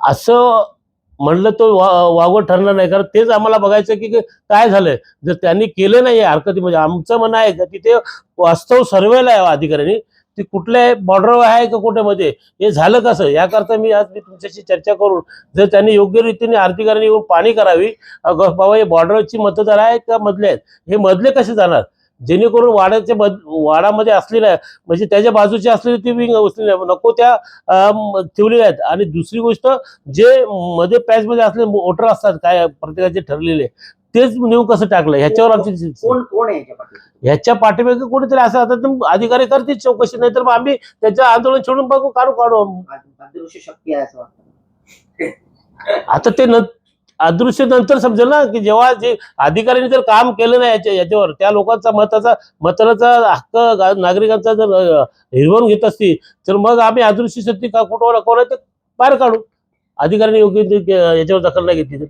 असं म्हणलं तो वावगं ठरणार नाही, कारण तेच आम्हाला बघायचं की काय झालंय. जर त्यांनी केलं नाही हरकती, म्हणजे आमचं म्हणणं आहे का तिथे वास्तव सर्वेला आहे अधिकाऱ्यांनी, ती कुठल्या बॉर्डरवर आहे का कुठे मध्ये हे झालं कसं, याकरता मी आज तुमच्याशी चर्चा करून जर त्यांनी योग्य रीतीने अधिकाऱ्यांनी येऊन पाहणी करावी. बाबा हे बॉर्डरची मतदार आहे का मधले आहेत, हे मधले कसे जाणार, जेणेकरून वाडामध्ये असलेल्या म्हणजे त्याच्या बाजूची असलेली ती विंग नको त्या ठेवलेल्या आहेत. आणि दुसरी गोष्ट, जे मध्ये पॅच मध्ये असलेले वोटर असतात काय प्रत्येकाचे ठरलेले, तेच नेऊन कसं टाकलं ह्याच्यावर आमची कोण आहे ह्याच्या पाठीमागे कोणीतरी असं आता अधिकारी करतील चौकशी, नाही तर आम्ही त्याचं आंदोलन सोडून काढू अदृश्य शक्ती आहे असं वाटतं. आता ते अदृश्य नंतर समजेल ना, की जेव्हा जे अधिकाऱ्यांनी जर काम केलं नाही याच्यावर, त्या लोकांचा मताचा हक्क नागरिकांचा जर हिरवून घेत असतील, तर मग आम्ही अदृश्य शक्ती का कुठं ते बाहेर काढू. अधिकाऱ्यांनी योग्य याच्यावर दखल नाही घेतली तर